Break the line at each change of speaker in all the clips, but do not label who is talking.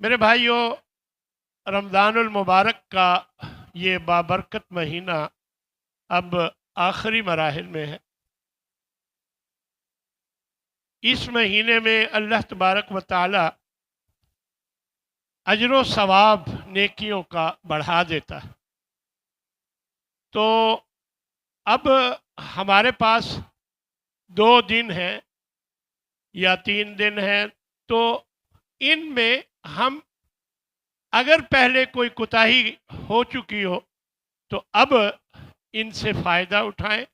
میرے بھائیوں، رمضان المبارک کا یہ بابرکت مہینہ اب آخری مراحل میں ہے۔ اس مہینے میں اللہ تبارک و تعالی اجر و ثواب نیکیوں کا بڑھا دیتا ہے۔ تو اب ہمارے پاس 2 دن ہیں یا 3 دن ہیں، تو ان میں ہم اگر پہلے کوئی کوتاہی ہو چکی ہو تو اب ان سے فائدہ اٹھائیں،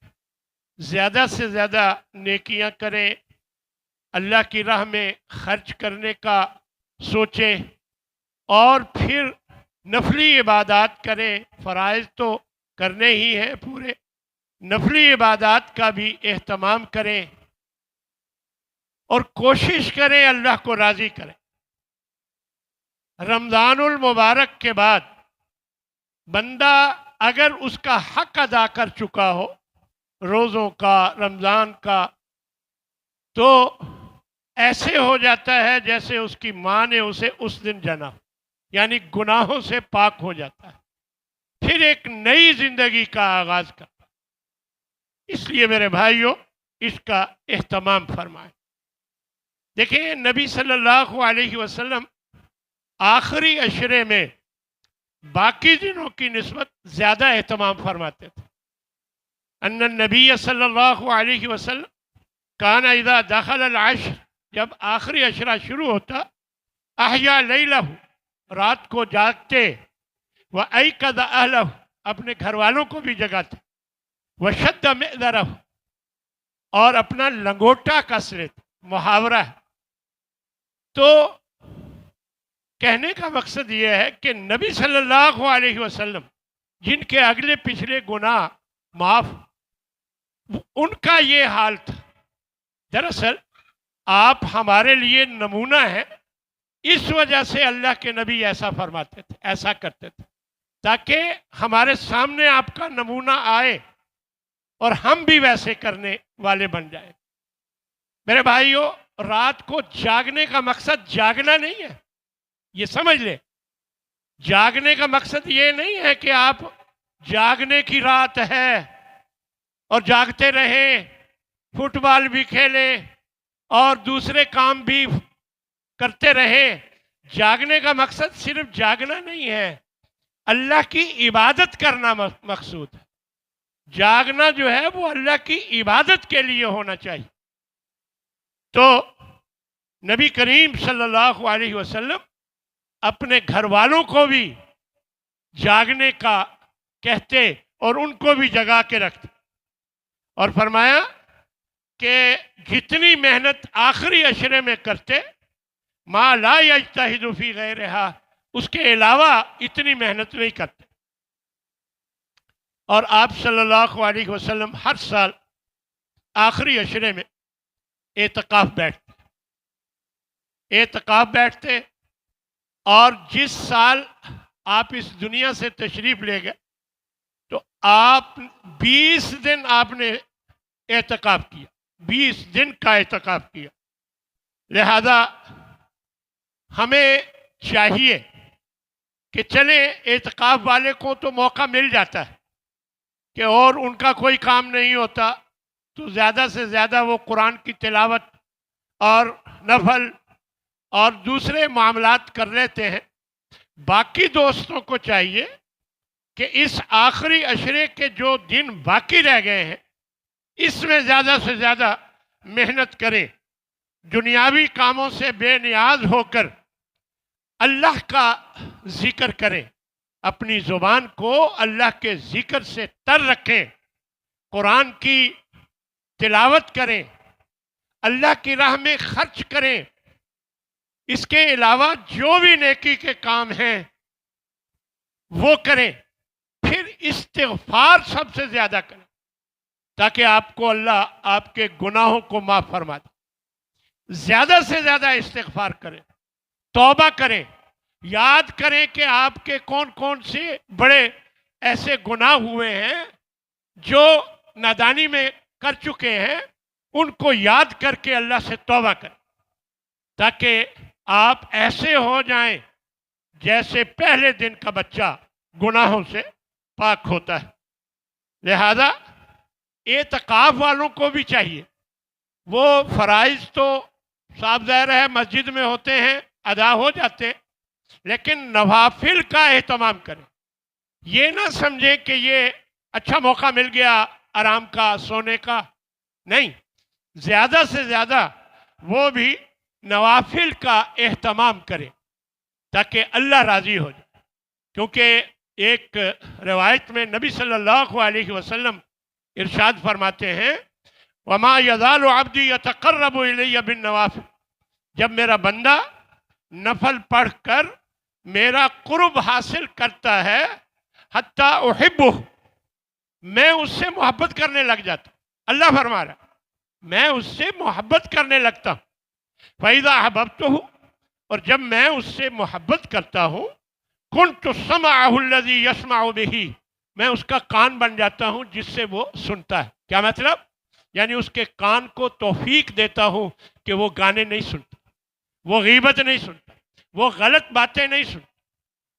زیادہ سے زیادہ نیکیاں کریں، اللہ کی راہ میں خرچ کرنے کا سوچیں، اور پھر نفلی عبادات کریں۔ فرائض تو کرنے ہی ہیں پورے، نفلی عبادات کا بھی اہتمام کریں اور کوشش کریں اللہ کو راضی کریں۔ رمضان المبارک کے بعد بندہ اگر اس کا حق ادا کر چکا ہو، روزوں کا، رمضان کا، تو ایسے ہو جاتا ہے جیسے اس کی ماں نے اسے اس دن جنا، یعنی گناہوں سے پاک ہو جاتا ہے، پھر ایک نئی زندگی کا آغاز کرتا ہے۔ اس لیے میرے بھائیوں، اس کا اہتمام فرمائیں۔ دیکھیں، نبی صلی اللہ علیہ وسلم آخری عشرے میں باقی دنوں کی نسبت زیادہ اہتمام فرماتے تھے۔ ان النبی صلی اللہ علیہ وسلم کان اذا دخل العشر، جب آخری عشرہ شروع ہوتا، احیا لیلہ، رات کو جاگتے، وایقظ اہلہ، اپنے گھر والوں کو بھی جگاتے، وشد مئذرہ، اور اپنا لنگوٹا کس لیتے۔ محاورہ ہے۔ تو کہنے کا مقصد یہ ہے کہ نبی صلی اللہ علیہ وسلم جن کے اگلے پچھلے گناہ معاف، ان کا یہ حال تھا۔ دراصل آپ ہمارے لیے نمونہ ہیں، اس وجہ سے اللہ کے نبی ایسا فرماتے تھے، ایسا کرتے تھے، تاکہ ہمارے سامنے آپ کا نمونہ آئے اور ہم بھی ویسے کرنے والے بن جائیں۔ میرے بھائیوں، رات کو جاگنے کا مقصد جاگنا نہیں ہے، یہ سمجھ لیں۔ جاگنے کا مقصد یہ نہیں ہے کہ آپ جاگنے کی رات ہے اور جاگتے رہیں، فٹ بال بھی کھیلیں اور دوسرے کام بھی کرتے رہیں۔ جاگنے کا مقصد صرف جاگنا نہیں ہے، اللہ کی عبادت کرنا مقصود ہے۔ جاگنا جو ہے وہ اللہ کی عبادت کے لیے ہونا چاہیے۔ تو نبی کریم صلی اللہ علیہ وسلم اپنے گھر والوں کو بھی جاگنے کا کہتے اور ان کو بھی جگا کے رکھتے، اور فرمایا کہ جتنی محنت آخری عشرے میں کرتے، ما لا یجتہد فی غیرہا، اس کے علاوہ اتنی محنت نہیں کرتے۔ اور آپ صلی اللہ علیہ وسلم ہر سال آخری عشرے میں اعتکاف بیٹھتے، اور جس سال آپ اس دنیا سے تشریف لے گئے تو آپ 20 دن آپ نے اعتکاف کیا، 20 دن کا اعتکاف کیا۔ لہذا ہمیں چاہیے کہ چلیں، اعتکاف والے کو تو موقع مل جاتا ہے کہ اور ان کا کوئی کام نہیں ہوتا تو زیادہ سے زیادہ وہ قرآن کی تلاوت اور نفل اور دوسرے معاملات کر لیتے ہیں۔ باقی دوستوں کو چاہیے کہ اس آخری عشرے کے جو دن باقی رہ گئے ہیں، اس میں زیادہ سے زیادہ محنت کریں، دنیاوی کاموں سے بے نیاز ہو کر اللہ کا ذکر کریں، اپنی زبان کو اللہ کے ذکر سے تر رکھیں، قرآن کی تلاوت کریں، اللہ کی راہ میں خرچ کریں۔ اس کے علاوہ جو بھی نیکی کے کام ہیں وہ کریں، پھر استغفار سب سے زیادہ کریں تاکہ آپ کو اللہ آپ کے گناہوں کو معاف فرما دے۔ زیادہ سے زیادہ استغفار کریں، توبہ کریں، یاد کریں کہ آپ کے کون کون سے بڑے ایسے گناہ ہوئے ہیں جو نادانی میں کر چکے ہیں، ان کو یاد کر کے اللہ سے توبہ کریں، تاکہ آپ ایسے ہو جائیں جیسے پہلے دن کا بچہ گناہوں سے پاک ہوتا ہے۔ لہذا اعتکاف والوں کو بھی چاہیے، وہ فرائض تو صاف ظاہر ہے مسجد میں ہوتے ہیں، ادا ہو جاتے ہیں، لیکن نوافل کا اہتمام کریں۔ یہ نہ سمجھیں کہ یہ اچھا موقع مل گیا آرام کا، سونے کا، نہیں، زیادہ سے زیادہ وہ بھی نوافل کا اہتمام کریں تاکہ اللہ راضی ہو جائے۔ کیونکہ ایک روایت میں نبی صلی اللہ علیہ وسلم ارشاد فرماتے ہیں وَمَا يَزَالُ عَبْدِي يَتَقَرَّبُ إِلَيَّ بِالنَّوَافِلِ، جب میرا بندہ نفل پڑھ کر میرا قرب حاصل کرتا ہے حتیٰ احبہ، میں اس سے محبت کرنے لگ جاتا ہوں۔ اللہ فرما رہا میں اس سے محبت کرنے لگتا ہوں۔ فَإِذَا أَحْبَبْتُهُ، اور جب میں اس سے محبت کرتا ہوں، كُنْتُ سَمْعَهُ الَّذِي يَسْمَعُ بِهِ، میں اس کا کان بن جاتا ہوں جس سے وہ سنتا ہے۔ کیا مطلب؟ یعنی اس کے کان کو توفیق دیتا ہوں کہ وہ گانے نہیں سنتا، وہ غیبت نہیں سنتا، وہ غلط باتیں نہیں سنتا،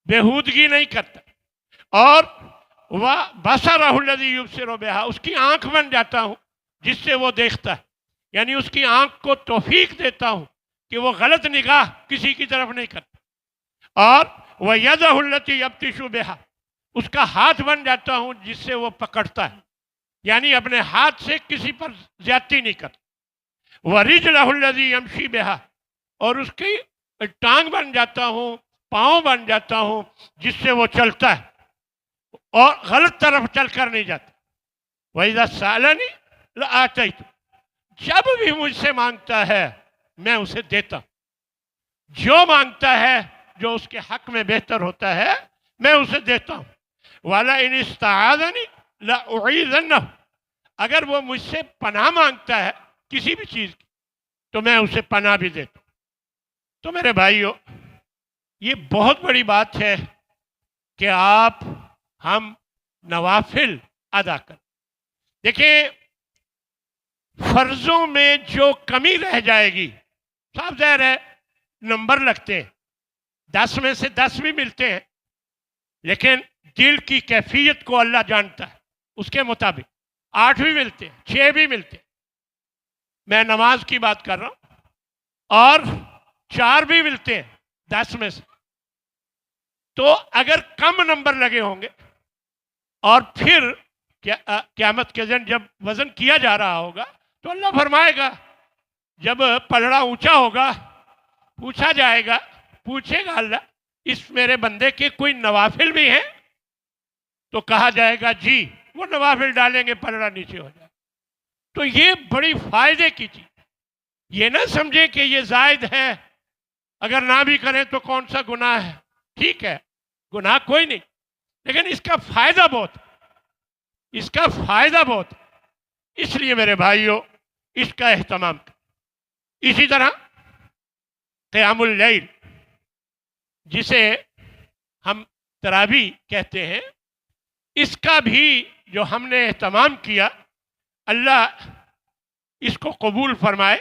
بےہودگی نہیں کرتا، اور وَبَصَرَهُ الَّذِي يُبْصِرُ بِهَا، اس کی آنکھ بن جاتا ہوں جس سے وہ دیکھتا ہے، یعنی اس کی آنکھ کو توفیق دیتا ہوں کہ وہ غلط نگاہ کسی کی طرف نہیں کرتا، اور وَيَدَهُ الَّتِي يَبْطِشُ بِهَا، اس کا ہاتھ بن جاتا ہوں جس سے وہ پکڑتا ہے، یعنی اپنے ہاتھ سے کسی پر زیادتی نہیں کرتا۔ وَرِجْلَهُ الَّذِي يَمْشِي بِهَا، اور اس کی ٹانگ بن جاتا ہوں، پاؤں بن جاتا ہوں جس سے وہ چلتا ہے اور غلط طرف چل کر نہیں جاتا۔ وَإِذَا سَأَلَنِي لَآتَيْتُ، جب بھی مجھ سے مانگتا ہے میں اسے دیتا ہوں، جو مانگتا ہے جو اس کے حق میں بہتر ہوتا ہے میں اسے دیتا ہوں۔ وَلَئِنِ اسْتَعَاذَنِي لَأُعِيذَنَّهُ، اگر وہ مجھ سے پناہ مانگتا ہے کسی بھی چیز کی تو میں اسے پناہ بھی دیتا ہوں۔ تو میرے بھائیو، یہ بہت بڑی بات ہے کہ ہم نوافل ادا کریں۔ دیکھیں، فرضوں میں جو کمی رہ جائے گی، صاف ظاہر ہے نمبر لگتے ہیں، 10 میں سے 10 بھی ملتے ہیں، لیکن دل کی کیفیت کو اللہ جانتا ہے، اس کے مطابق 8 بھی ملتے ہیں، 6 بھی ملتے ہیں۔ میں نماز کی بات کر رہا ہوں، اور 4 بھی ملتے ہیں 10 میں سے۔ تو اگر کم نمبر لگے ہوں گے اور پھر قیامت کے دن جب وزن کیا جا رہا ہوگا تو اللہ فرمائے گا، جب پلڑا اونچا ہوگا پوچھا جائے گا، پوچھے گا اللہ اس میرے بندے کے کوئی نوافل بھی ہیں؟ تو کہا جائے گا جی، وہ نوافل ڈالیں گے پلڑا نیچے ہو جائے۔ تو یہ بڑی فائدے کی چیز، یہ نہ سمجھیں کہ یہ زائد ہے، اگر نہ بھی کریں تو کون سا گناہ ہے۔ ٹھیک ہے، گناہ کوئی نہیں، لیکن اس کا فائدہ بہت، اس کا فائدہ بہت، اس لیے میرے بھائیوں اس کا اہتمام کریں۔ اسی طرح قیام اللیل، جسے ہم تراویح کہتے ہیں، اس کا بھی جو ہم نے اہتمام کیا، اللہ اس کو قبول فرمائے،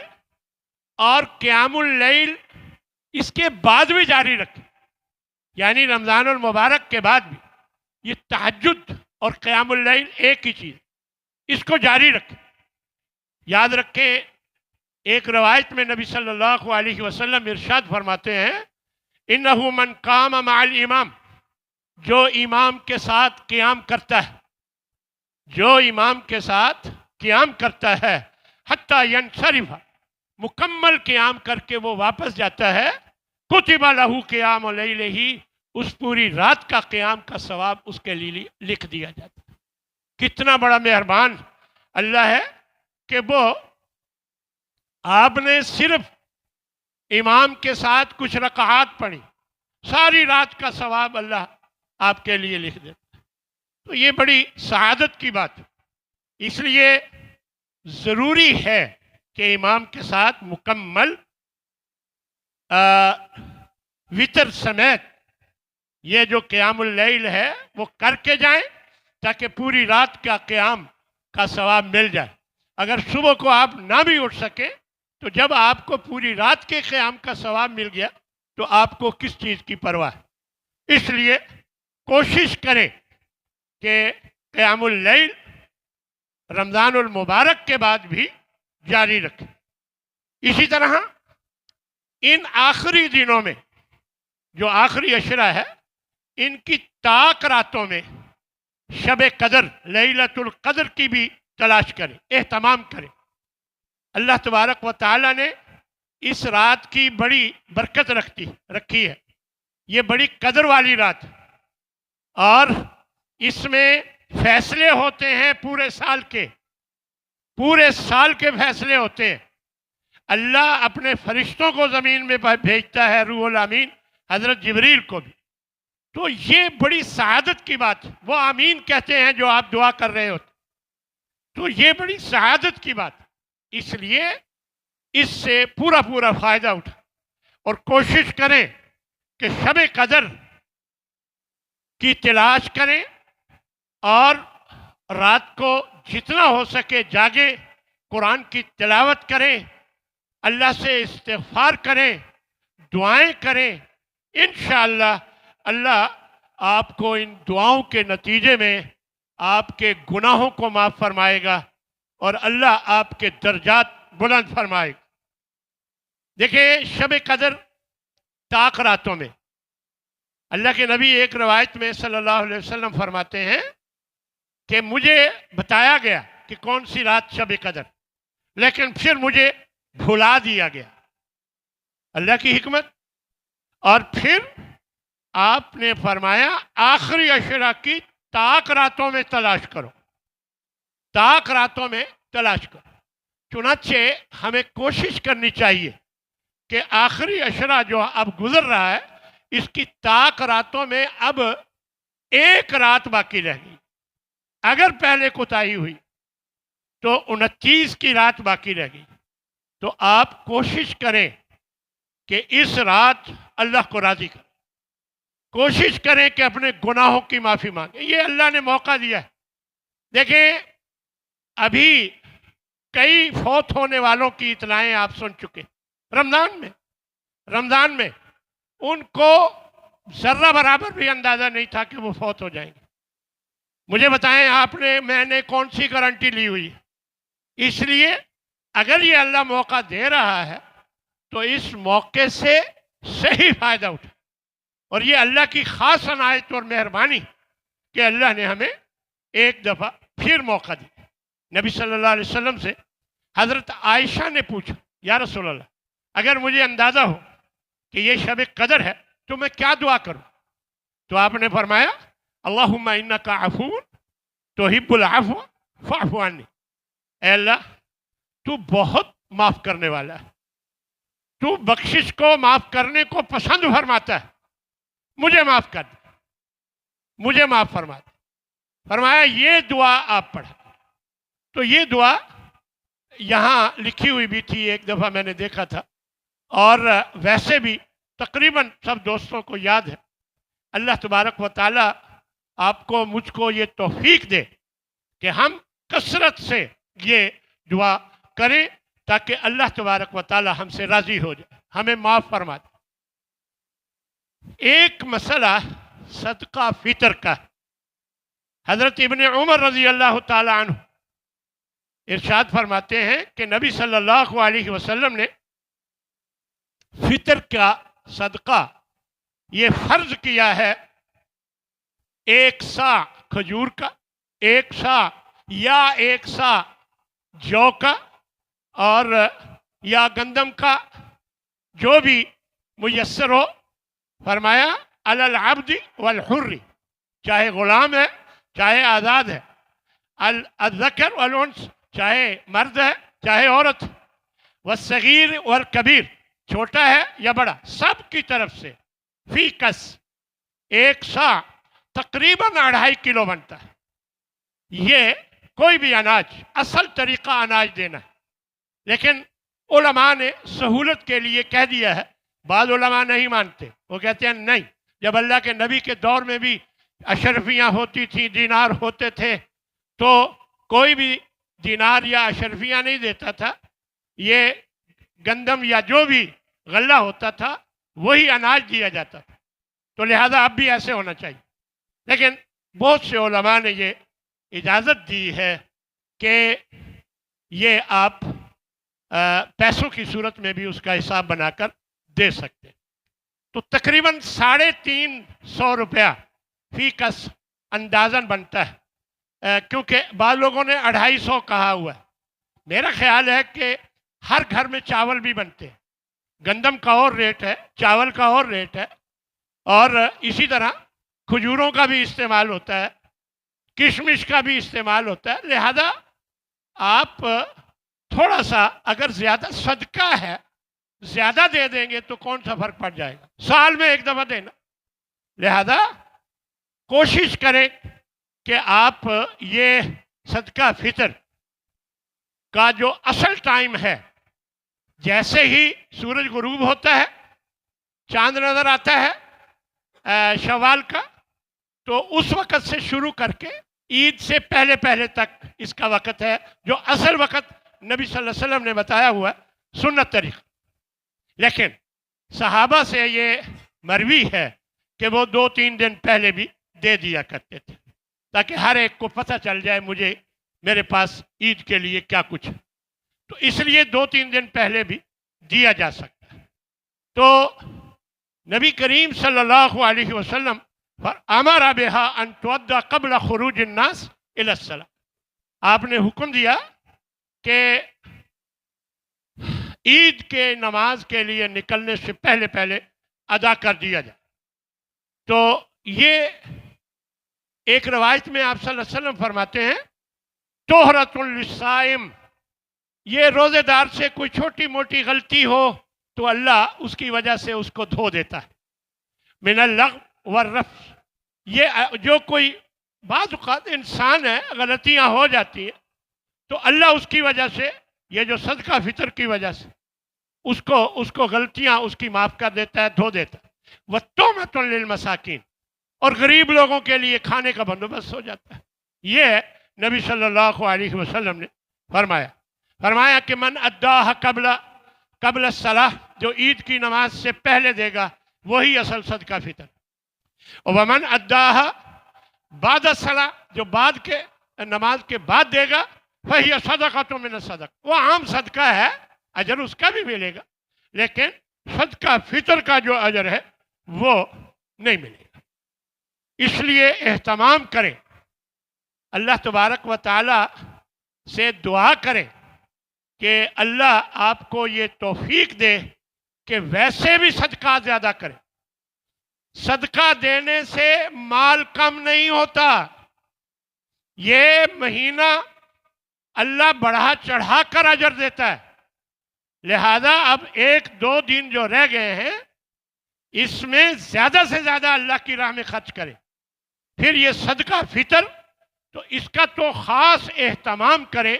اور قیام اللیل اس کے بعد بھی جاری رکھے، یعنی رمضان المبارک کے بعد بھی یہ تہجد اور قیام اللیل ایک ہی چیز، اس کو جاری رکھے۔ یاد رکھیں، ایک روایت میں نبی صلی اللہ علیہ وسلم ارشاد فرماتے ہیں اِنَّهُ مَنْ قَامَ مَعَ الْإِمَامِ، جو امام کے ساتھ قیام کرتا ہے، جو امام کے ساتھ قیام کرتا ہے، حتیٰ ينصرف، مکمل قیام کر کے وہ واپس جاتا ہے، کتب لہ قیام لیلہ، اس پوری رات کا قیام کا ثواب اس کے لیے لکھ دیا جاتا ہے۔ کتنا بڑا مہربان اللہ ہے کہ وہ آپ نے صرف امام کے ساتھ کچھ رکعات پڑھی، ساری رات کا ثواب اللہ آپ کے لیے لکھ دیتا ہے۔ تو یہ بڑی سعادت کی بات ہے، اس لیے ضروری ہے کہ امام کے ساتھ مکمل وتر سمیت یہ جو قیام اللیل ہے وہ کر کے جائیں، تاکہ پوری رات کا قیام کا ثواب مل جائے۔ اگر صبح کو آپ نہ بھی اٹھ سکیں تو جب آپ کو پوری رات کے قیام کا ثواب مل گیا تو آپ کو کس چیز کی پرواہ ہے۔ اس لیے کوشش کریں کہ قیام اللیل رمضان المبارک کے بعد بھی جاری رکھیں۔ اسی طرح ان آخری دنوں میں جو آخری عشرہ ہے، ان کی طاق راتوں میں شب قدر، لیلۃ القدر کی بھی تلاش کریں، اہتمام کریں۔ اللہ تبارک و تعالی نے اس رات کی بڑی برکت رکھی ہے، یہ بڑی قدر والی رات ہے، اور اس میں فیصلے ہوتے ہیں پورے سال کے فیصلے ہوتے ہیں۔ اللہ اپنے فرشتوں کو زمین میں بھیجتا ہے، روح الامین حضرت جبریل کو بھی۔ تو یہ بڑی سعادت کی بات ہے، وہ آمین کہتے ہیں جو آپ دعا کر رہے ہوتے، تو یہ بڑی سعادت کی بات ہے۔ اس لیے اس سے پورا فائدہ اٹھا اور کوشش کریں کہ شب قدر کی تلاش کریں، اور رات کو جتنا ہو سکے جاگیں، قرآن کی تلاوت کریں، اللہ سے استغفار کریں، دعائیں کریں۔ انشاءاللہ اللہ آپ کو ان دعاؤں کے نتیجے میں آپ کے گناہوں کو معاف فرمائے گا، اور اللہ آپ کے درجات بلند فرمائے گا۔ دیکھیں، شب قدر طاق راتوں میں اللہ کے نبی ایک روایت میں صلی اللہ علیہ وسلم فرماتے ہیں کہ مجھے بتایا گیا کہ کون سی رات شب قدر، لیکن پھر مجھے بھلا دیا گیا، اللہ کی حکمت۔ اور پھر آپ نے فرمایا آخری عشرہ کی طاق راتوں میں تلاش کرو، طاق راتوں میں تلاش کرو۔ چنانچہ ہمیں کوشش کرنی چاہیے کہ آخری عشرہ جو اب گزر رہا ہے، اس کی طاق راتوں میں اب ایک رات باقی رہ گئی۔ اگر پہلے کوتاہی ہوئی تو 29 کی رات باقی رہ گئی، تو آپ کوشش کریں کہ اس رات اللہ کو راضی کریں، کوشش کریں کہ اپنے گناہوں کی معافی مانگیں۔ یہ اللہ نے موقع دیا ہے۔ دیکھیں، ابھی کئی فوت ہونے والوں کی اطلاعیں آپ سن چکے رمضان میں ان کو ذرہ برابر بھی اندازہ نہیں تھا کہ وہ فوت ہو جائیں گے۔ مجھے بتائیں میں نے کون سی گارنٹی لی ہوئی ہے؟ اس لیے اگر یہ اللہ موقع دے رہا ہے تو اس موقع سے صحیح فائدہ اٹھا، اور یہ اللہ کی خاص عنایت اور مہربانی کہ اللہ نے ہمیں ایک دفعہ پھر موقع دیا۔ نبی صلی اللہ علیہ وسلم سے حضرت عائشہ نے پوچھا، یا رسول اللہ، اگر مجھے اندازہ ہو کہ یہ شب قدر ہے تو میں کیا دعا کروں؟ تو آپ نے فرمایا اللہم انکا عفو تحب العفو فاعف عنی، اے اللہ تو بہت معاف کرنے والا ہے، تو بخشش کو معاف کرنے کو پسند فرماتا ہے، مجھے معاف کر دے، مجھے معاف فرما دے۔ فرمایا یہ دعا آپ پڑھا۔ تو یہ دعا یہاں لکھی ہوئی بھی تھی، ایک دفعہ میں نے دیکھا تھا، اور ویسے بھی تقریباً سب دوستوں کو یاد ہے۔ اللہ تبارک و تعالی آپ کو مجھ کو یہ توفیق دے کہ ہم کثرت سے یہ دعا کریں، تاکہ اللہ تبارک و تعالی ہم سے راضی ہو جائے، ہمیں معاف فرما دے۔ ایک مسئلہ صدقہ فطر کا ہے۔ حضرت ابن عمر رضی اللہ تعالی عنہ ارشاد فرماتے ہیں کہ نبی صلی اللہ علیہ وسلم نے فطر کا صدقہ یہ فرض کیا ہے، 1 صاع کھجور کا، 1 صاع یا 1 صاع جو کا، اور یا گندم کا، جو بھی میسر ہو۔ فرمایا علی العبد والحر، چاہے غلام ہے چاہے آزاد ہے، الذکر والانثى، چاہے مرد ہے چاہے عورت، والصغیر والکبیر، چھوٹا ہے یا بڑا، سب کی طرف سے فی کس 1 صاع تقریباً 2.5 کلو بنتا ہے۔ یہ کوئی بھی اناج، اصل طریقہ اناج دینا ہے، لیکن علماء نے سہولت کے لیے کہہ دیا ہے۔ بعض علماء نہیں مانتے، وہ کہتے ہیں نہیں، جب اللہ کے نبی کے دور میں بھی اشرفیاں ہوتی تھیں، دینار ہوتے تھے، تو کوئی بھی دینار یا اشرفیاں نہیں دیتا تھا، یہ گندم یا جو بھی غلہ ہوتا تھا وہی اناج دیا جاتا تھا۔ تو لہذا اب بھی ایسے ہونا چاہیے. لیکن بہت سے علماء نے یہ اجازت دی ہے کہ یہ آپ پیسوں کی صورت میں بھی اس کا حساب بنا کر دے سکتے. تو تقریباً 350 روپیہ فی کس اندازاً بنتا ہے، کیونکہ بعض لوگوں نے 250 کہا ہوا ہے. میرا خیال ہے کہ ہر گھر میں چاول بھی بنتے ہیں، گندم کا اور ریٹ ہے، چاول کا اور ریٹ ہے، اور اسی طرح کھجوروں کا بھی استعمال ہوتا ہے، کشمش کا بھی استعمال ہوتا ہے. لہذا آپ تھوڑا سا اگر زیادہ صدقہ ہے زیادہ دے دیں گے تو کون سا فرق پڑ جائے گا، سال میں ایک دفعہ دینا. لہذا کوشش کریں کہ آپ یہ صدقہ فطر کا جو اصل ٹائم ہے، جیسے ہی سورج غروب ہوتا ہے، چاند نظر آتا ہے شوال کا، تو اس وقت سے شروع کر کے عید سے پہلے پہلے تک اس کا وقت ہے، جو اصل وقت نبی صلی اللہ علیہ وسلم نے بتایا ہوا ہے سنت طریقہ. لیکن صحابہ سے یہ مروی ہے کہ وہ 2-3 دن پہلے بھی دے دیا کرتے تھے، تاکہ ہر ایک کو پتہ چل جائے مجھے میرے پاس عید کے لیے کیا کچھ ہے. تو اس لیے 2-3 دن پہلے بھی دیا جا سکتا ہے. تو نبی کریم صلی اللہ علیہ وسلم امر بہا ان تؤدى قبل خروج الناس الى الصلاة، آپ نے حکم دیا کہ عید کے نماز کے لیے نکلنے سے پہلے پہلے ادا کر دیا جائے. تو یہ ایک روایت میں آپ صلی اللہ علیہ وسلم فرماتے ہیں طہرۃ للصائم، یہ روزے دار سے کوئی چھوٹی موٹی غلطی ہو تو اللہ اس کی وجہ سے اس کو دھو دیتا ہے. من اللغو والرفث، یہ جو کوئی بعض اوقات انسان ہے غلطیاں ہو جاتی ہیں تو اللہ اس کی وجہ سے، یہ جو صدقہ فطر کی وجہ سے اس کو غلطیاں اس کی معاف کر دیتا ہے، دھو دیتا ہے. وَالتُّومَةٌ لِلْمَسَاكِينَ، اور غریب لوگوں کے لیے کھانے کا بندوبست ہو جاتا ہے. یہ نبی صلی اللہ علیہ وسلم نے فرمایا کہ من اداہ قبل الصلاۃ، جو عید کی نماز سے پہلے دے گا وہی اصل صدقہ فطر. ومن اداہ بعد الصلاۃ، جو بعد کے نماز کے بعد دے گا فہی صدقۃ من الصدق، وہ عام صدقہ ہے، اجر اس کا بھی ملے گا، لیکن صدقہ فطر کا جو اجر ہے وہ نہیں ملے گا. اس لیے اہتمام کریں، اللہ تبارک و تعالی سے دعا کریں کہ اللہ آپ کو یہ توفیق دے کہ ویسے بھی صدقہ زیادہ کریں. صدقہ دینے سے مال کم نہیں ہوتا، یہ مہینہ اللہ بڑھا چڑھا کر اجر دیتا ہے. لہذا اب 1-2 دن جو رہ گئے ہیں اس میں زیادہ سے زیادہ اللہ کی راہ میں خرچ کریں. پھر یہ صدقہ فطر، تو اس کا تو خاص اہتمام کریں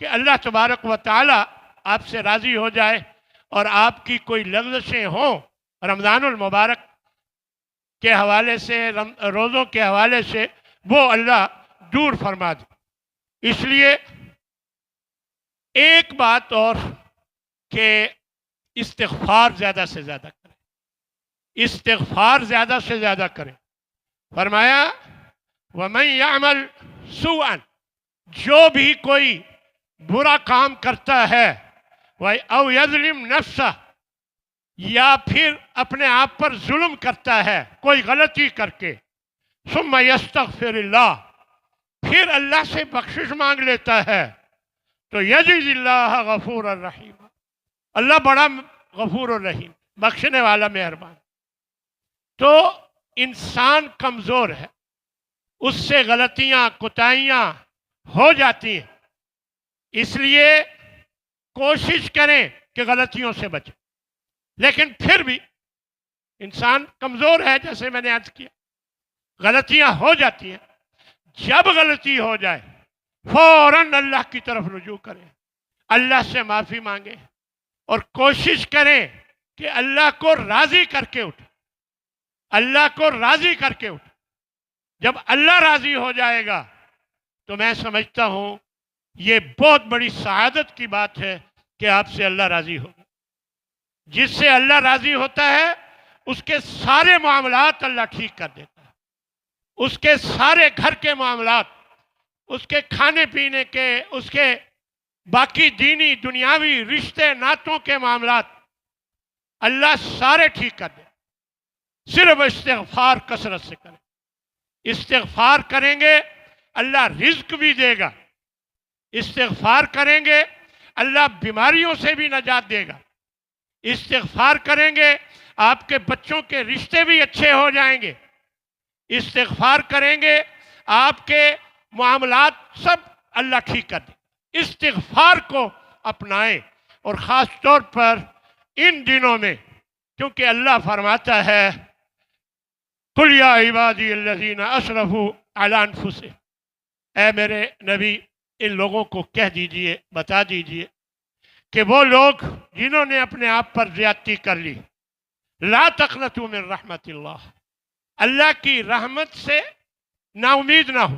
کہ اللہ تبارک و تعالی آپ سے راضی ہو جائے، اور آپ کی کوئی لغزشیں ہوں رمضان المبارک کے حوالے سے، روزوں کے حوالے سے، وہ اللہ دور فرما دے. اس لیے ایک بات اور کہ استغفار زیادہ سے زیادہ کریں، استغفار زیادہ سے زیادہ کریں. فرمایا وَمَنْ يَعْمَلْ سُوءًا، جو بھی کوئی برا کام کرتا ہے، أَوْ يَظْلِمْ نَفْسَهُ، یا پھر اپنے آپ پر ظلم کرتا ہے کوئی غلطی کر کے، ثُمَّ يَسْتَغْفِرِ اللَّهُ، پھر اللہ سے بخشش مانگ لیتا ہے، تو يَجِزِ اللَّهَ غَفُورًا رَحِيمًا، اللہ بڑا غفور الرحیم، بخشنے والا مہربان. تو انسان کمزور ہے، اس سے غلطیاں کوتاہیاں ہو جاتی ہیں، اس لیے کوشش کریں کہ غلطیوں سے بچیں. لیکن پھر بھی انسان کمزور ہے، جیسے میں نے عرض کیا، غلطیاں ہو جاتی ہیں. جب غلطی ہو جائے فوراً اللہ کی طرف رجوع کریں، اللہ سے معافی مانگیں، اور کوشش کریں کہ اللہ کو راضی کر کے اٹھیں، اللہ کو راضی کر کے اٹھیں. جب اللہ راضی ہو جائے گا تو میں سمجھتا ہوں یہ بہت بڑی سعادت کی بات ہے کہ آپ سے اللہ راضی ہوگا. جس سے اللہ راضی ہوتا ہے اس کے سارے معاملات اللہ ٹھیک کر دیتا ہے. اس کے سارے گھر کے معاملات، اس کے کھانے پینے کے، اس کے باقی دینی دنیاوی رشتے ناتوں کے معاملات اللہ سارے ٹھیک کر دے. صرف استغفار کثرت سے کریں. استغفار کریں گے اللہ رزق بھی دے گا. استغفار کریں گے اللہ بیماریوں سے بھی نجات دے گا. استغفار کریں گے آپ کے بچوں کے رشتے بھی اچھے ہو جائیں گے. استغفار کریں گے آپ کے معاملات سب اللہ ٹھیک کر دے. استغفار کو اپنائیں، اور خاص طور پر ان دنوں میں، کیونکہ اللہ فرماتا ہے قُلْ يَا عِبَادِيَ الَّذِينَ أَسْرَفُوا عَلَىٰ أَنفُسِهِمْ، اے میرے نبی ان لوگوں کو کہہ دیجئے، بتا دیجئے کہ وہ لوگ جنہوں نے اپنے آپ پر زیادتی کر لی، لا تقنطوا من رحمت اللہ، اللہ کی رحمت سے نا امید نہ ہو.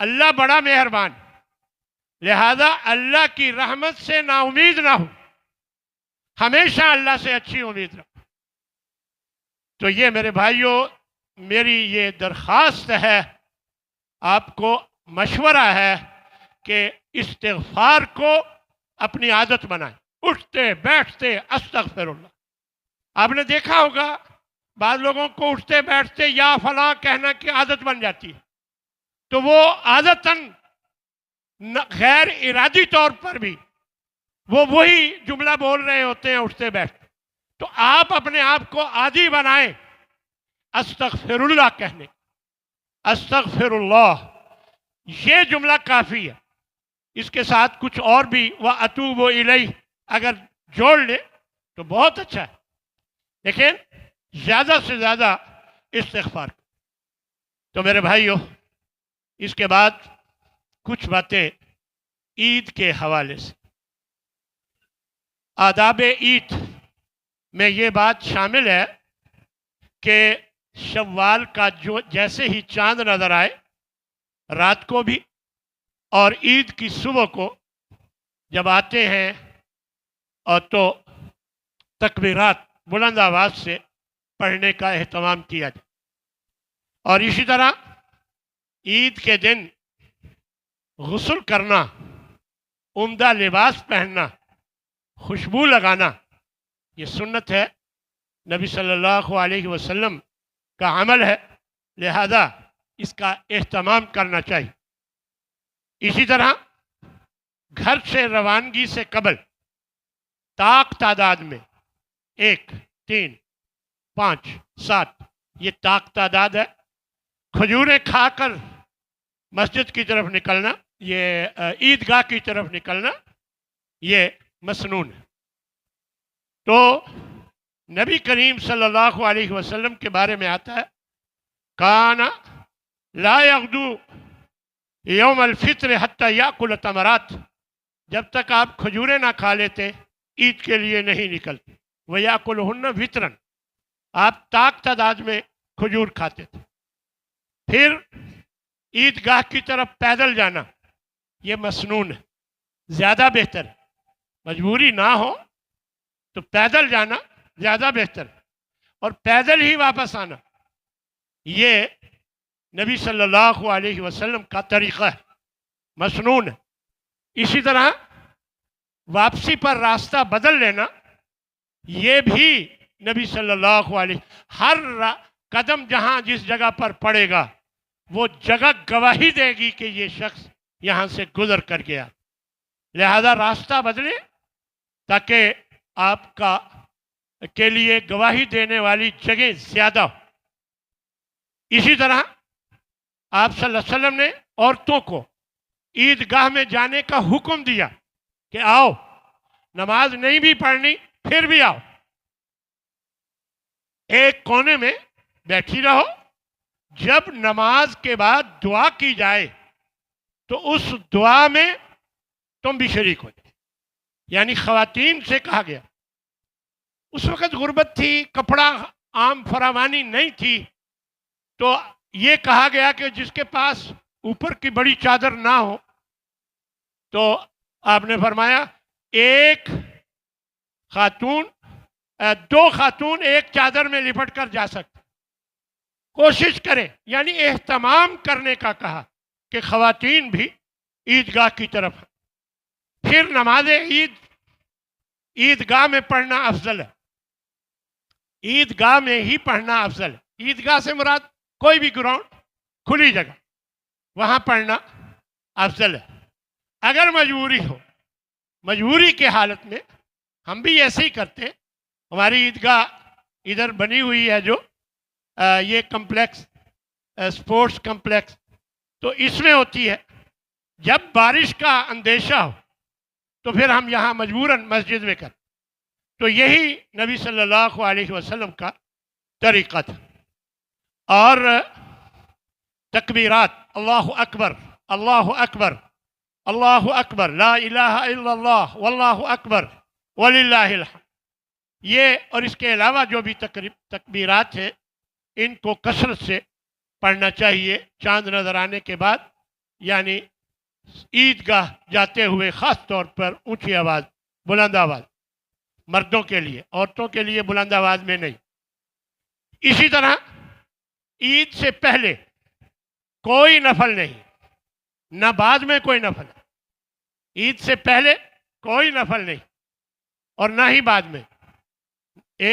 اللہ بڑا مہربان، لہذا اللہ کی رحمت سے نا امید نہ ہو. ہمیشہ اللہ سے اچھی امید رکھو. تو یہ میرے بھائیوں میری یہ درخواست ہے، آپ کو مشورہ ہے کہ استغفار کو اپنی عادت بنائیں. اٹھتے بیٹھتے استغفر اللہ. آپ نے دیکھا ہوگا بعض لوگوں کو اٹھتے بیٹھتے یا فلاں کہنا کی عادت بن جاتی ہے، تو وہ عادتاً غیر ارادی طور پر بھی وہ وہی جملہ بول رہے ہوتے ہیں اٹھتے بیٹھتے. تو آپ اپنے آپ کو عادی بنائیں استغفر اللہ کہنے. استغفر اللہ یہ جملہ کافی ہے. اس کے ساتھ کچھ اور بھی وَأَتُوبُ إِلَيْهِ اگر جوڑ لے تو بہت اچھا ہے، لیکن زیادہ سے زیادہ استغفار. تو میرے بھائیوں اس کے بعد کچھ باتیں عید کے حوالے سے. آداب عید میں یہ بات شامل ہے کہ شوال کا جو جیسے ہی چاند نظر آئے رات کو بھی اور عید کی صبح کو جب آتے ہیں اور تو تکبیرات بلند آواز سے پڑھنے کا اہتمام کیا جائے. اور اسی طرح عید کے دن غسل کرنا، عمدہ لباس پہننا، خوشبو لگانا یہ سنت ہے، نبی صلی اللہ علیہ وسلم کا عمل ہے، لہذا اس کا اہتمام کرنا چاہیے. اسی طرح گھر سے روانگی سے قبل طاق تعداد میں 1 3 5 7 یہ طاق تعداد ہے. کھجوریں کھا کر مسجد کی طرف نکلنا، یہ عیدگاہ کی طرف نکلنا یہ مسنون ہے. تو نبی کریم صلی اللہ علیہ وسلم کے بارے میں آتا ہے کانا لا یغدو یوم الفطر حتی یاکل تمرات، جب تک آپ کھجوریں نہ کھا لیتے عید کے لیے نہیں نکلتے. وَيَأْكُلُهُنَّ وِطْرًا، آپ طاق تعداد میں کھجور کھاتے تھے. پھر عیدگاہ کی طرف پیدل جانا یہ مسنون ہے، زیادہ بہتر ہے. مجبوری نہ ہو تو پیدل جانا زیادہ بہتر ہے، اور پیدل ہی واپس آنا یہ نبی صلی اللہ علیہ وسلم کا طریقہ ہے، مسنون ہے. اسی طرح واپسی پر راستہ بدل لینا یہ بھی نبی صلی اللہ علیہ، ہر قدم جہاں جس جگہ پر پڑے گا وہ جگہ گواہی دے گی کہ یہ شخص یہاں سے گزر کر گیا، لہذا راستہ بدلے تاکہ آپ کے لیے گواہی دینے والی جگہ زیادہ ہو. اسی طرح آپ صلی اللہ علیہ وسلم نے عورتوں کو عیدگاہ میں جانے کا حکم دیا کہ آؤ، نماز نہیں بھی پڑھنی پھر بھی آؤ، ایک کونے میں بیٹھی رہو، جب نماز کے بعد دعا کی جائے تو اس دعا میں تم بھی شریک ہو جائے. یعنی خواتین سے کہا گیا، اس وقت غربت تھی، کپڑا عام فراوانی نہیں تھی، تو یہ کہا گیا کہ جس کے پاس اوپر کی بڑی چادر نہ ہو، تو آپ نے فرمایا ایک خاتون دو خاتون ایک چادر میں لپٹ کر جا سکتے، کوشش کریں، یعنی اہتمام کرنے کا کہا کہ خواتین بھی عیدگاہ کی طرف ہیں۔ پھر نماز عید عیدگاہ میں پڑھنا افضل ہے، عیدگاہ میں ہی پڑھنا افضل ہے۔ عیدگاہ سے مراد کوئی بھی گراؤنڈ، کھلی جگہ، وہاں پڑھنا افضل ہے۔ اگر مجبوری ہو، مجبوری کے حالت میں ہم بھی ایسے ہی کرتے ہیں۔ ہماری عیدگاہ ادھر بنی ہوئی ہے جو یہ کمپلیکس، سپورٹس کمپلیکس، تو اس میں ہوتی ہے جب بارش کا اندیشہ ہو تو پھر ہم یہاں مجبوراً مسجد میں کرتے، تو یہی نبی صلی اللہ علیہ وسلم کا طریقہ تھا۔ اور تکبیرات، اللہ اکبر، اللہ اکبر، اللہ اکبر، لا الہ الا اللہ، واللہ اکبر وللہ الحمد، یہ اور اس کے علاوہ جو بھی تکبیرات ہیں ان کو کثرت سے پڑھنا چاہیے چاند نظر آنے کے بعد، یعنی عیدگاہ جاتے ہوئے خاص طور پر اونچی آواز، بلند آواز، مردوں کے لیے، عورتوں کے لیے بلند آواز میں نہیں۔ اسی طرح عید سے پہلے کوئی نفل نہیں، نہ بعد میں کوئی نفل، عید سے پہلے کوئی نفل نہیں اور نہ ہی بعد میں۔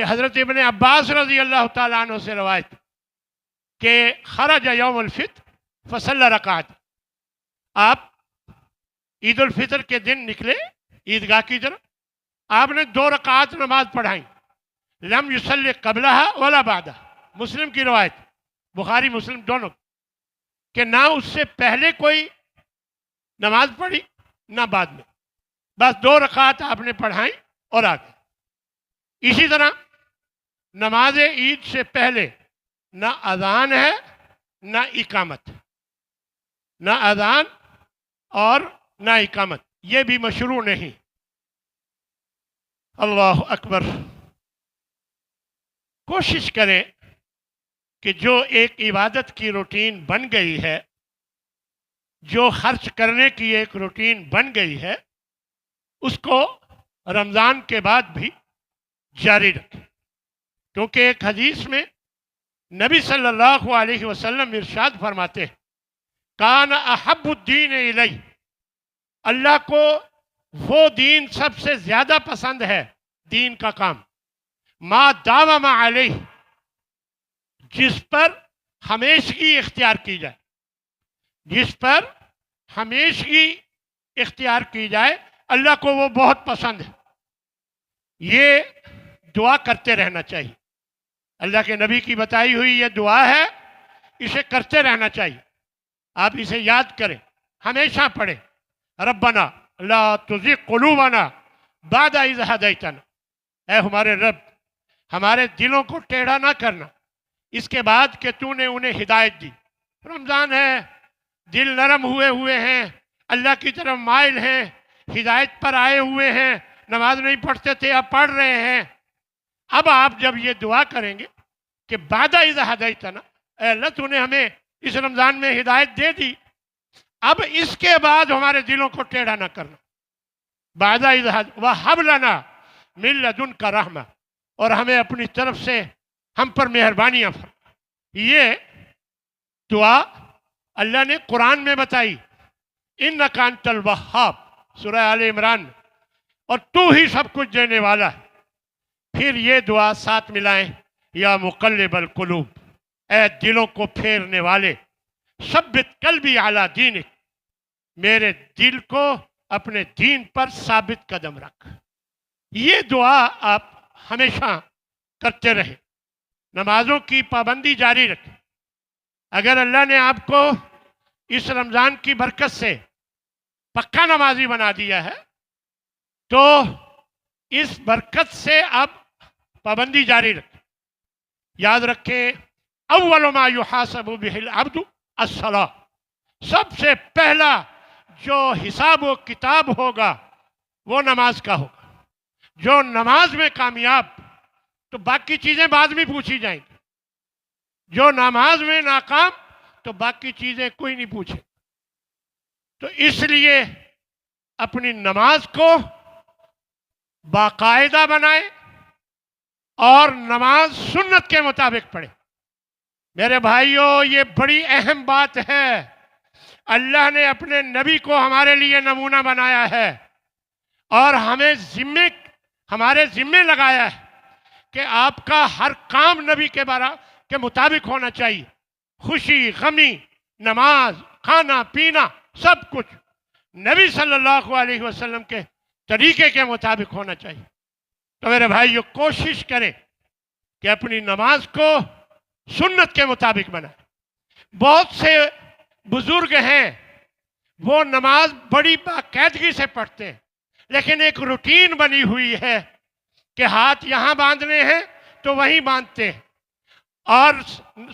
حضرت ابن عباس رضی اللہ تعالیٰ عنہ سے روایت کہ خرج یوم الفطر فصلی رکعت، آپ عید الفطر کے دن نکلے عیدگاہ کی طرف، آپ نے 2 رکعات نماز پڑھائیں، لم یصلی قبلہا ولا بعدہا، مسلم کی روایت، بخاری مسلم دونوں، کہ نہ اس سے پہلے کوئی نماز پڑھی نہ بعد میں، بس 2 رکعات آپ نے پڑھائیں اور آگے۔ اسی طرح نماز عید سے پہلے نہ اذان ہے نہ اقامت، نہ اذان اور نہ اقامت، یہ بھی مشروع نہیں۔ اللہ اکبر۔ کوشش کریں کہ جو ایک عبادت کی روٹین بن گئی ہے، جو خرچ کرنے کی ایک روٹین بن گئی ہے، اس کو رمضان کے بعد بھی جاری رکھیں، کیونکہ ایک حدیث میں نبی صلی اللہ علیہ وسلم ارشاد فرماتے ہیں، کان احب الدین الی، اللہ کو وہ دین سب سے زیادہ پسند ہے، دین کا کام، ما داوم علیہ، جس پر ہمیشگی اختیار کی جائے، جس پر ہمیشگی اختیار کی جائے، اللہ کو وہ بہت پسند ہے۔ یہ دعا کرتے رہنا چاہیے، اللہ کے نبی کی بتائی ہوئی یہ دعا ہے، اسے کرتے رہنا چاہیے، آپ اسے یاد کریں، ہمیشہ پڑھیں، ربنا لا تزغ قلوبنا بعد اذ ہدیتنا، اے ہمارے رب ہمارے دلوں کو ٹیڑھا نہ کرنا اس کے بعد کہ تو نے انہیں ہدایت دی۔ رمضان ہے، دل نرم ہوئے ہیں، اللہ کی طرف مائل ہیں، ہدایت پر آئے ہوئے ہیں، نماز نہیں پڑھتے تھے اب پڑھ رہے ہیں۔ اب آپ جب یہ دعا کریں گے کہ بعد اذ ہدیتنا، اے اللہ تو نے ہمیں اس رمضان میں ہدایت دے دی، اب اس کے بعد ہمارے دلوں کو ٹیڑھا نہ کرنا، بعد اذ وہب لنا من لدنک رحمہ، اور ہمیں اپنی طرف سے ہم پر مہربانیاں فرما۔ یہ دعا اللہ نے قرآن میں بتائی، انک انت الوہاب، سورہ آل عمران، اور تو ہی سب کچھ دینے والا ہے۔ پھر یہ دعا ساتھ ملائیں، یا مقلب القلوب، اے دلوں کو پھیرنے والے، ثبت قلبی علی دینک، میرے دل کو اپنے دین پر ثابت قدم رکھ۔ یہ دعا آپ ہمیشہ کرتے رہیں، نمازوں کی پابندی جاری رکھیں۔ اگر اللہ نے آپ کو اس رمضان کی برکت سے پکا نمازی بنا دیا ہے تو اس برکت سے آپ پابندی جاری رکھیں۔ یاد رکھیں، اول ما یحاسب بہ العبد الصلاۃ، سب سے پہلا جو حساب و کتاب ہوگا وہ نماز کا ہوگا۔ جو نماز میں کامیاب تو باقی چیزیں بعد میں پوچھی جائیں گی، جو نماز میں ناکام تو باقی چیزیں کوئی نہیں پوچھے۔ تو اس لیے اپنی نماز کو باقاعدہ بنائیں، اور نماز سنت کے مطابق پڑھے۔ میرے بھائیوں، یہ بڑی اہم بات ہے۔ اللہ نے اپنے نبی کو ہمارے لیے نمونہ بنایا ہے اور ہمارے ذمے لگایا ہے کہ آپ کا ہر کام نبی کے مطابق ہونا چاہیے۔ خوشی، غمی، نماز، کھانا پینا، سب کچھ نبی صلی اللہ علیہ وسلم کے طریقے کے مطابق ہونا چاہیے۔ تو میرے بھائیو، کوشش کریں کہ اپنی نماز کو سنت کے مطابق بنائیں۔ بہت سے بزرگ ہیں، وہ نماز بڑی باقاعدگی سے پڑھتے ہیں، لیکن ایک روٹین بنی ہوئی ہے کہ ہاتھ یہاں باندھنے ہیں تو وہیں باندھتے ہیں، اور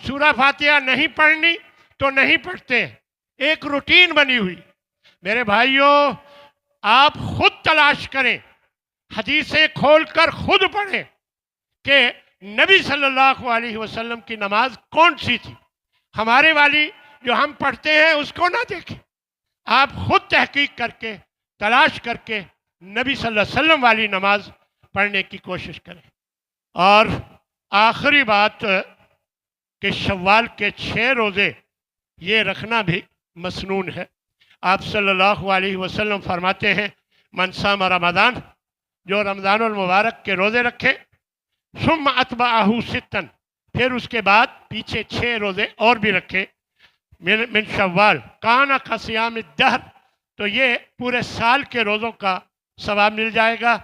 سورہ فاتحہ نہیں پڑھنی تو نہیں پڑھتے ہیں۔ ایک روٹین بنی ہوئی۔ میرے بھائیوں، آپ خود تلاش کریں، حدیثیں کھول کر خود پڑھیں کہ نبی صلی اللہ علیہ وسلم کی نماز کون سی تھی۔ ہمارے والی جو ہم پڑھتے ہیں اس کو نہ دیکھیں، آپ خود تحقیق کر کے تلاش کر کے نبی صلی اللہ علیہ وسلم والی نماز پڑھنے کی کوشش کریں۔ اور آخری بات کہ شوال کے 6 روزے یہ رکھنا بھی مسنون ہے۔ آپ صلی اللہ علیہ وسلم فرماتے ہیں، من صام رمضان، جو رمضان المبارک کے روزے رکھے، ثم اتبعہ 6، پھر اس کے بعد پیچھے 6 روزے اور بھی رکھے، من شوال کان کصیام الدہر، تو یہ پورے سال کے روزوں کا ثواب مل جائے گا۔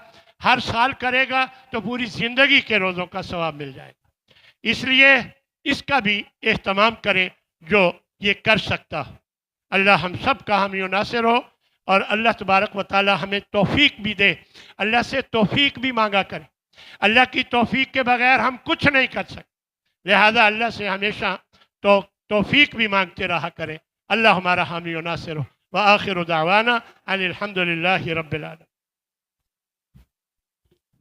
ہر سال کرے گا تو پوری زندگی کے روزوں کا ثواب مل جائے گا۔ اس لیے اس کا بھی اہتمام کریں جو یہ کر سکتا ہو۔ اللہ ہم سب کا حامی و ناصر ہو، اور اللہ تبارک و تعالی ہمیں توفیق بھی دے۔ اللہ سے توفیق بھی مانگا کریں، اللہ کی توفیق کے بغیر ہم کچھ نہیں کر سکتے، لہذا اللہ سے ہمیشہ توفیق بھی مانگتے رہا کریں۔ اللہ ہمارا حامی و ناصر ہو۔ وآخر دعوانا ان الحمد للہ رب العالمین۔